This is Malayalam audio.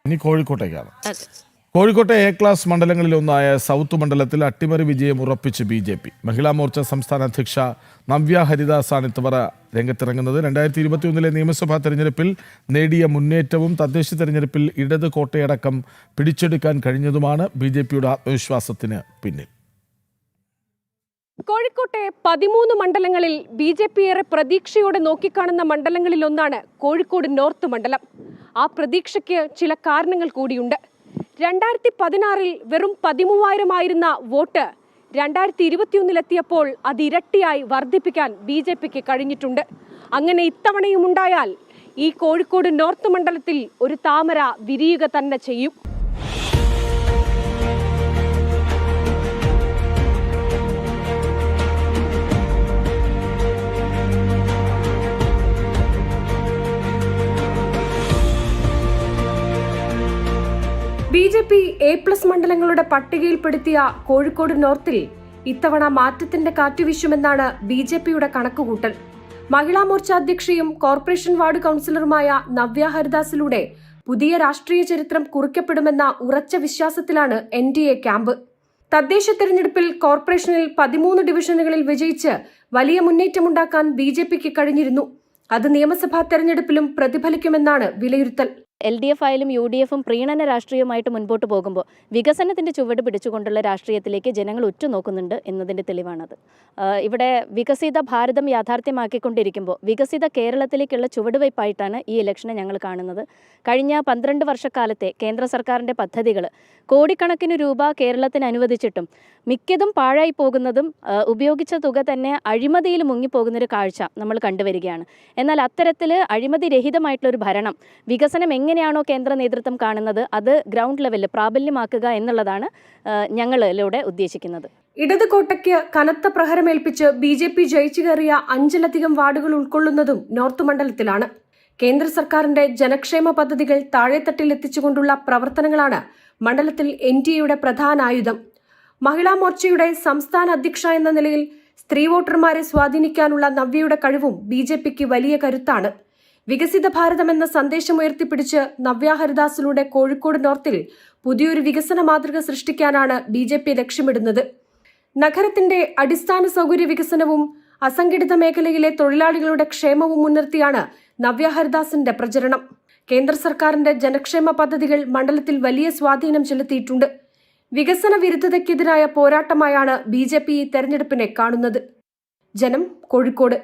ഇനി കോഴിക്കോട്ടേക്കാണ്. കോഴിക്കോട്ടെ എ ക്ലാസ് മണ്ഡലങ്ങളിലൊന്നായ സൗത്ത് മണ്ഡലത്തിൽ അട്ടിമറി വിജയം ഉറപ്പിച്ച് BJP. മഹിളാ മോർച്ച സംസ്ഥാന അധ്യക്ഷ നവ്യ ഹരിദാസാണ് ഇത്തവണ രംഗത്തിറങ്ങുന്നത്. 2021 നിയമസഭാ തെരഞ്ഞെടുപ്പിൽ നേടിയ മുന്നേറ്റവും തദ്ദേശ തെരഞ്ഞെടുപ്പിൽ ഇടത് കോട്ടയടക്കം പിടിച്ചെടുക്കാൻ കഴിഞ്ഞതുമാണ് BJPയുടെ ആത്മവിശ്വാസത്തിന് പിന്നിൽ. കോഴിക്കോട്ടെ 13 മണ്ഡലങ്ങളിൽ BJP ഏറെ പ്രതീക്ഷയോടെ നോക്കിക്കാണുന്ന മണ്ഡലങ്ങളിലൊന്നാണ് കോഴിക്കോട് നോർത്ത് മണ്ഡലം. ആ പ്രതീക്ഷയ്ക്ക് ചില കാരണങ്ങൾ കൂടിയുണ്ട്. 2016 വെറും 13,000 ആയിരുന്ന വോട്ട് 2021 അത് ഇരട്ടിയായി വർദ്ധിപ്പിക്കാൻ BJPക്ക് കഴിഞ്ഞിട്ടുണ്ട്. അങ്ങനെ ഇത്തവണയും ഉണ്ടായാൽ ഈ കോഴിക്കോട് നോർത്ത് മണ്ഡലത്തിൽ ഒരു താമര വിരിയുക തന്നെ ചെയ്യും. BJP A+ മണ്ഡലങ്ങളുടെ പട്ടികയിൽപ്പെടുത്തിയ കോഴിക്കോട് നോർത്തിൽ ഇത്തവണ മാറ്റത്തിന്റെ കാറ്റുവീശുമെന്നാണ് BJPയുടെ കണക്കുകൂട്ടൽ. മഹിളാ മോർച്ച അധ്യക്ഷയും കോർപ്പറേഷൻ വാർഡ് കൗൺസിലറുമായ നവ്യ ഹരിദാസിലൂടെ പുതിയ രാഷ്ട്രീയ ചരിത്രം കുറിക്കപ്പെടുമെന്ന ഉറച്ച വിശ്വാസത്തിലാണ് NDA ക്യാമ്പ്. തദ്ദേശ തെരഞ്ഞെടുപ്പിൽ കോർപ്പറേഷനിൽ 13 ഡിവിഷനുകളിൽ വിജയിച്ച് വലിയ മുന്നേറ്റമുണ്ടാക്കാൻ BJPക്ക് കഴിഞ്ഞിരുന്നു. അത് നിയമസഭാ തെരഞ്ഞെടുപ്പിലും പ്രതിഫലിക്കുമെന്നാണ് വിലയിരുത്തൽ. LDF ആയാലും UDF പ്രീണന രാഷ്ട്രീയമായിട്ട് മുൻപോട്ട് പോകുമ്പോൾ വികസനത്തിൻ്റെ ചുവട് പിടിച്ചുകൊണ്ടുള്ള രാഷ്ട്രീയത്തിലേക്ക് ജനങ്ങൾ ഉറ്റുനോക്കുന്നുണ്ട് എന്നതിൻ്റെ തെളിവാണത്. ഇവിടെ വികസിത ഭാരതം യാഥാർത്ഥ്യമാക്കിക്കൊണ്ടിരിക്കുമ്പോൾ വികസിത കേരളത്തിലേക്കുള്ള ചുവടുവയ്പായിട്ടാണ് ഈ ഇലക്ഷനെ ഞങ്ങൾ കാണുന്നത്. കഴിഞ്ഞ 12 വർഷക്കാലത്തെ കേന്ദ്ര സർക്കാരിൻ്റെ പദ്ധതികൾ കോടിക്കണക്കിന് രൂപ കേരളത്തിന് അനുവദിച്ചിട്ടും മിക്കതും പാഴായി പോകുന്നതും ഉപയോഗിച്ച തുക തന്നെ അഴിമതിയിൽ മുങ്ങിപ്പോകുന്നൊരു കാഴ്ച നമ്മൾ കണ്ടുവരികയാണ്. എന്നാൽ അത്തരത്തിൽ അഴിമതി രഹിതമായിട്ടുള്ളൊരു ഭരണം, വികസനം എങ്ങനെയാണോ കേന്ദ്ര നേതൃത്വം കാണുന്നത് അത് ഗ്രൗണ്ട് ലെവലിൽ പ്രാബല്യമാക്കുക എന്നുള്ളതാണ് ഞങ്ങളിലൂടെ ഉദ്ദേശിക്കുന്നത്. ഇടത് കോട്ടയ്ക്ക് കനത്ത പ്രഹരമേൽപ്പിച്ച് BJP ജയിച്ചു കയറിയ 5ലധികം വാർഡുകൾ ഉൾക്കൊള്ളുന്നതും നോർത്ത് മണ്ഡലത്തിലാണ്. കേന്ദ്ര സർക്കാരിന്റെ ജനക്ഷേമ പദ്ധതികൾ താഴെത്തട്ടിൽ എത്തിച്ചുകൊണ്ടുള്ള പ്രവർത്തനങ്ങളാണ് മണ്ഡലത്തിൽ NDAയുടെ പ്രധാന ആയുധം. മഹിളാ മോർച്ചയുടെ സംസ്ഥാന അധ്യക്ഷ എന്ന നിലയിൽ സ്ത്രീ വോട്ടർമാരെ സ്വാധീനിക്കാനുള്ള നവ്യയുടെ കഴിവും BJPക്ക് വലിയ കരുത്താണ്. വികസിത ഭാരതം എന്ന സന്ദേശം ഉയർത്തിപ്പിടിച്ച് നവ്യ ഹരിദാസിലൂടെ കോഴിക്കോട് നോർത്തിൽ പുതിയൊരു വികസന മാതൃക സൃഷ്ടിക്കാനാണ് BJP ലക്ഷ്യമിടുന്നത്. നഗരത്തിന്റെ അടിസ്ഥാന സൗകര്യ വികസനവും അസംഘടിത മേഖലയിലെ തൊഴിലാളികളുടെ ക്ഷേമവും മുൻനിർത്തിയാണ് നവ്യ ഹരിദാസിന്റെ പ്രചരണം. കേന്ദ്ര സർക്കാരിന്റെ ജനക്ഷേമ പദ്ധതികൾ മണ്ഡലത്തിൽ വലിയ സ്വാധീനം ചെലുത്തിയിട്ടുണ്ട്. വികസന വിരുദ്ധതയ്ക്കെതിരായ പോരാട്ടമായാണ് BJP ഈ തെരഞ്ഞെടുപ്പിനെ കാണുന്നത്. ജനം, കോഴിക്കോട്.